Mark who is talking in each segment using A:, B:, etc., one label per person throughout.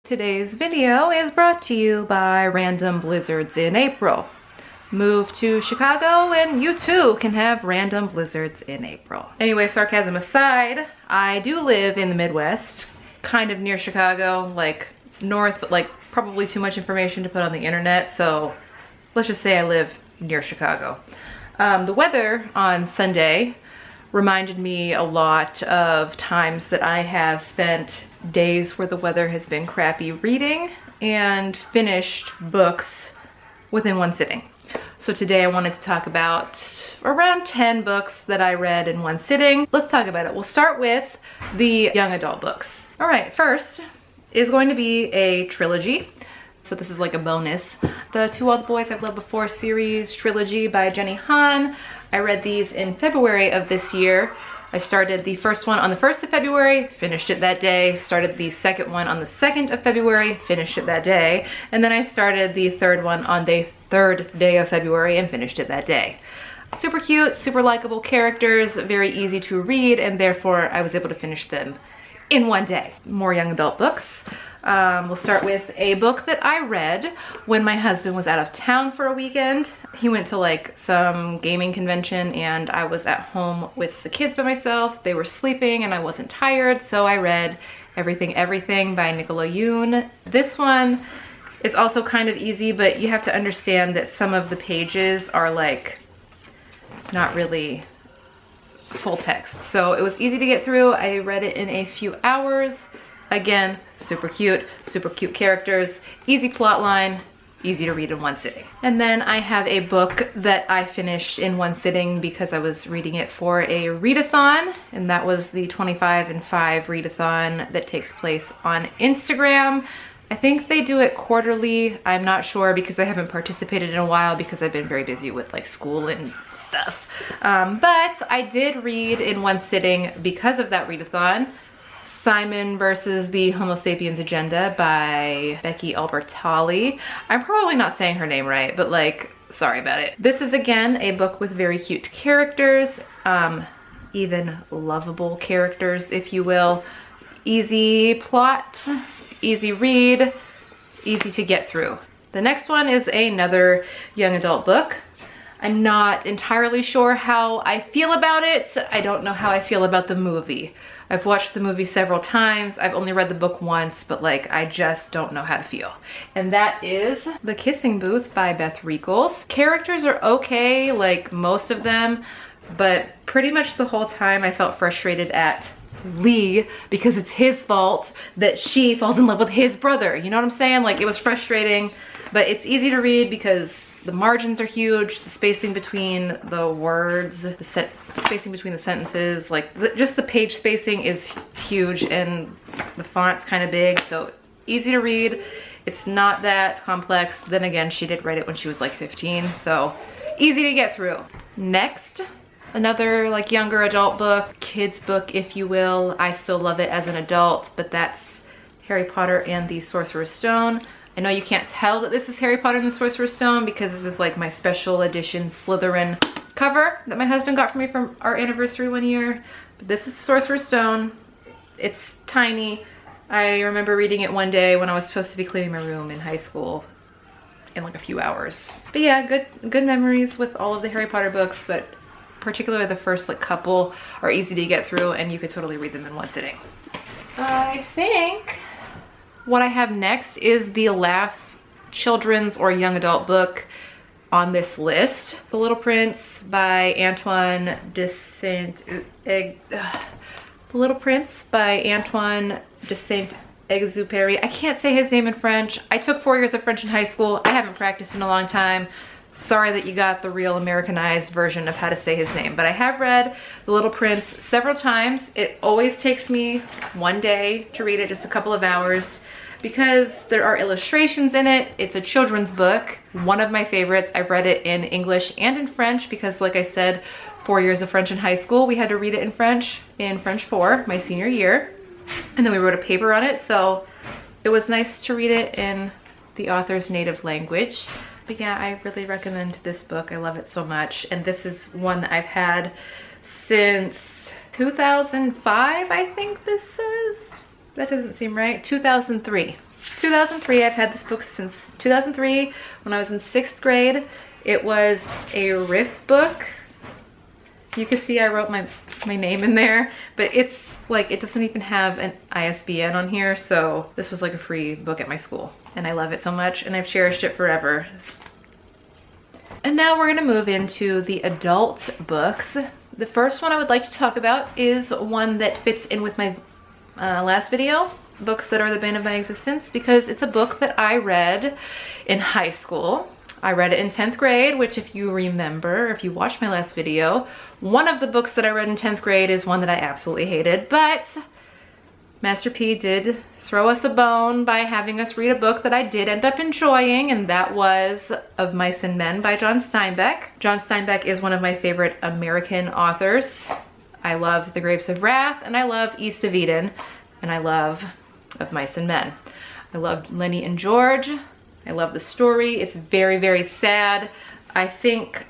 A: Today's video is brought to you by random blizzards in April. Move to Chicago and you too can have random blizzards in April. Anyway, sarcasm aside, I do live in the Midwest, kind of near Chicago, like north, but like probably too much information to put on the internet, so let's just say I live near Chicago. The weather on Sunday reminded me a lot of times that I have spent days where the weather has been crappy reading and finished books within one sitting. So today I wanted to talk about around 10 books that I read in one sitting. Let's talk about it. We'll start with the young adult books. All right, first is going to be a trilogy. So this is like a bonus. The To All the Boys I've Loved Before series trilogy by Jenny Han. I read these in February of this year. I started the first one on the 1st of February, finished it that day. Started the second one on the 2nd of February, finished it that day. And then I started the third one on the 3rd day of February and finished it that day. Super cute, super likable characters, very easy to read, and therefore I was able to finish them in one day. More young adult books. We'll start with a book that I read when my husband was out of town for a weekend. He went to like some gaming convention and I was at home with the kids by myself. They were sleeping and I wasn't tired, so I read Everything Everything by Nicola Yoon. This one is also kind of easy, but you have to understand that some of the pages are like not really full text. So it was easy to get through. I read it in a few hours. Again, super cute characters, easy plot line, easy to read in one sitting. And then I have a book that I finished in one sitting because I was reading it for a readathon, and that was the 25 and 5 readathon that takes place on Instagram. I think they do it quarterly. I'm not sure because I haven't participated in a while because I've been very busy with like school and stuff. But I did read in one sitting because of that readathon. Simon versus the Homo Sapiens Agenda by Becky Albertalli. I'm probably not saying her name right, but like, sorry about it. This is again a book with very cute characters, even lovable characters, if you will. Easy plot, easy read, easy to get through. The next one is another young adult book. I'm not entirely sure how I feel about it. I don't know how I feel about the movie. I've watched the movie several times. I've only read the book once, but like, I just don't know how to feel. And that is The Kissing Booth by Beth Reekles. Characters are okay, like most of them, but pretty much the whole time I felt frustrated at Lee because it's his fault that she falls in love with his brother. You know what I'm saying? Like, it was frustrating, but it's easy to read because the margins are huge, the spacing between the words, the spacing between the sentences, like just the page spacing is huge and the font's kind of big, so easy to read. It's not that complex. Then again, she did write it when she was like 15, so easy to get through. Next, another like younger adult book, kids book if you will. I still love it as an adult, but that's Harry Potter and the Sorcerer's Stone. I know you can't tell that this is Harry Potter and the Sorcerer's Stone because this is like my special edition Slytherin cover that my husband got for me from our anniversary one year. But this is Sorcerer's Stone. It's tiny. I remember reading it one day when I was supposed to be cleaning my room in high school in like a few hours. But yeah, good memories with all of the Harry Potter books, but particularly the first like couple are easy to get through and you could totally read them in one sitting. I think what I have next is the last children's or young adult book on this list. The Little Prince by Antoine de Saint-Exupéry. I can't say his name in French. I took 4 years of French in high school. I haven't practiced in a long time. Sorry that you got the real Americanized version of how to say his name, but I have read The Little Prince several times. It always takes me one day to read it, just a couple of hours, because there are illustrations in it. It's a children's book, one of my favorites. I've read it in English and in French because, like I said, 4 years of French in high school. We had to read it in French 4, my senior year, and then we wrote a paper on it, so it was nice to read it in the author's native language. But yeah, I really recommend this book. I love it so much, and this is one that I've had since 2005, I think this says. That doesn't seem right. 2003. 2003. I've had this book since 2003 when I was in 6th grade. It was a riff book. You can see I wrote my name in there, but it's like, it doesn't even have an ISBN on here, so this was like a free book at my school, and I love it so much, and I've cherished it forever. And now we're gonna move into the adult books. The first one I would like to talk about is one that fits in with my last video, books that are the bane of my existence, because it's a book that I read in high school. I read it in 10th grade, which if you remember, if you watched my last video, one of the books that I read in 10th grade is one that I absolutely hated, but Master P did throw us a bone by having us read a book that I did end up enjoying, and that was Of Mice and Men by John Steinbeck. John Steinbeck is one of my favorite American authors. I love The Grapes of Wrath, and I love East of Eden, and I love Of Mice and Men. I loved Lenny and George. I love the story. It's very, very sad. I think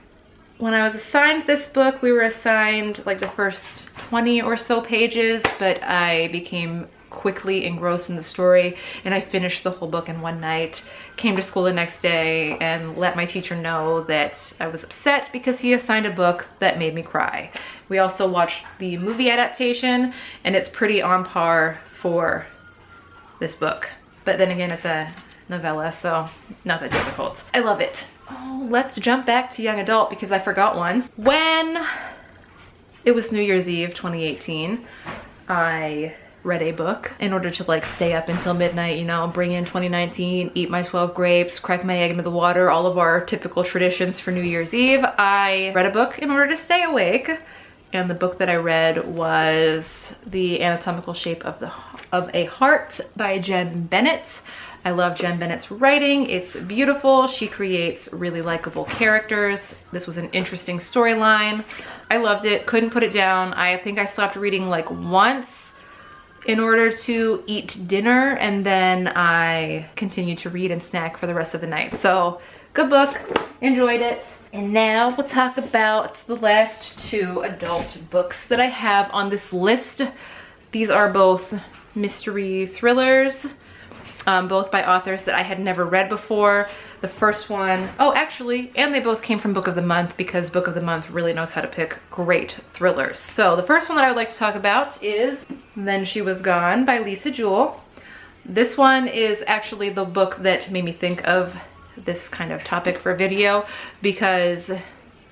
A: when I was assigned this book, we were assigned like the first 20 or so pages, but I became quickly engrossed in the story, and I finished the whole book in one night, came to school the next day, and let my teacher know that I was upset because he assigned a book that made me cry. We also watched the movie adaptation, and it's pretty on par for this book. But then again, it's a novella, so not that difficult. I love it. Oh, let's jump back to young adult because I forgot one. When it was New Year's Eve 2018, I read a book in order to like stay up until midnight, you know, bring in 2019, eat my 12 grapes, crack my egg into the water, all of our typical traditions for New Year's Eve. I read a book in order to stay awake, and the book that I read was The Anatomical Shape of a Heart by Jen Bennett. I love Jen Bennett's writing. It's beautiful. She creates really likable characters. This was an interesting storyline. I loved it, couldn't put it down. I think I stopped reading like once in order to eat dinner, and then I continued to read and snack for the rest of the night. So good book, enjoyed it. And now we'll talk about the last two adult books that I have on this list. These are both mystery thrillers, both by authors that I had never read before. The first one, oh actually, and they both came from Book of the Month because Book of the Month really knows how to pick great thrillers. So the first one that I would like to talk about is Then She Was Gone by Lisa Jewell. This one is actually the book that made me think of this kind of topic for a video because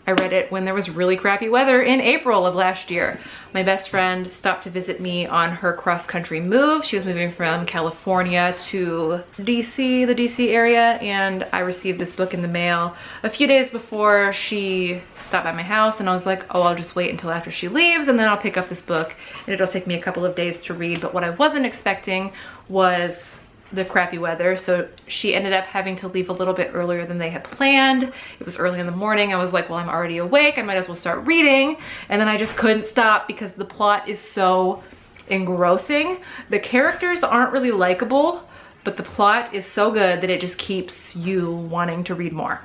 A: I read it when there was really crappy weather in April of last year. My best friend stopped to visit me on her cross-country move. She was moving from California to DC, the DC area, and I received this book in the mail a few days before she stopped by my house, and I was like, oh, I'll just wait until after she leaves and then I'll pick up this book, and it'll take me a couple of days to read. But what I wasn't expecting was the crappy weather, so she ended up having to leave a little bit earlier than they had planned. It was early in the morning. I was like, well, I'm already awake, I might as well start reading. And then I just couldn't stop because the plot is so engrossing. The characters aren't really likable, but the plot is so good that it just keeps you wanting to read more.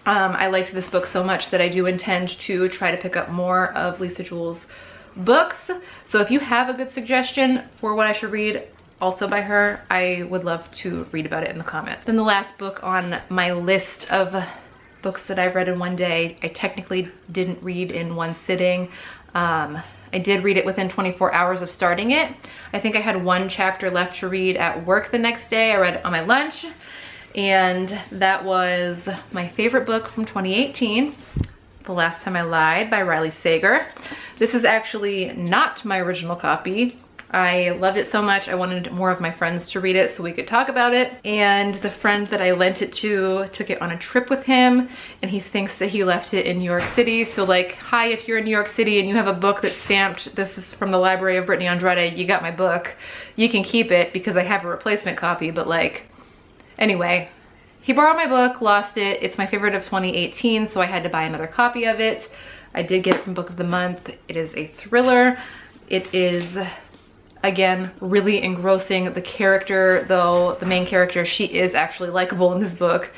A: I liked this book so much that I do intend to try to pick up more of Lisa Jewell's books. So if you have a good suggestion for what I should read, also by her, I would love to read about it in the comments. Then the last book on my list of books that I've read in one day, I technically didn't read in one sitting. I did read it within 24 hours of starting it. I think I had one chapter left to read at work the next day. I read it on my lunch, and that was my favorite book from 2018, The Last Time I Lied by Riley Sager. This is actually not my original copy. I loved it so much, I wanted more of my friends to read it so we could talk about it. And the friend that I lent it to took it on a trip with him, and he thinks that he left it in New York City. So like, hi, if you're in New York City and you have a book that's stamped, this is from the library of Brittany Andrade, you got my book, you can keep it because I have a replacement copy. But like, anyway, he borrowed my book, lost it. It's my favorite of 2018, so I had to buy another copy of it. I did get it from Book of the Month. It is a thriller. It is, again, really engrossing. The character, though, the main character, she is actually likable in this book.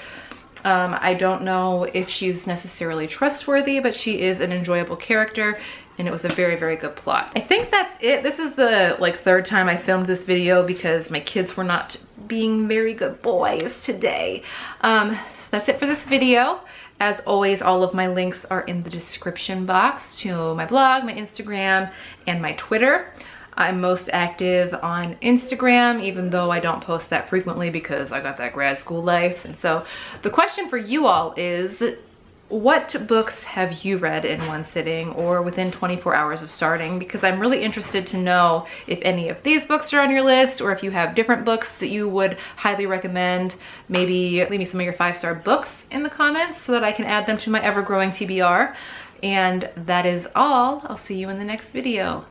A: I don't know if she's necessarily trustworthy, but she is an enjoyable character. and it was a very, very good plot. I think that's it. This is the third time I filmed this video because my kids were not being very good boys today. So that's it for this video. As always, all of my links are in the description box to my blog, my Instagram, and my Twitter. I'm most active on Instagram, even though I don't post that frequently because I got that grad school life. And so the question for you all is, what books have you read in one sitting or within 24 hours of starting? Because I'm really interested to know if any of these books are on your list, or if you have different books that you would highly recommend. Maybe leave me some of your 5-star books in the comments so that I can add them to my ever-growing TBR. And that is all. I'll see you in the next video.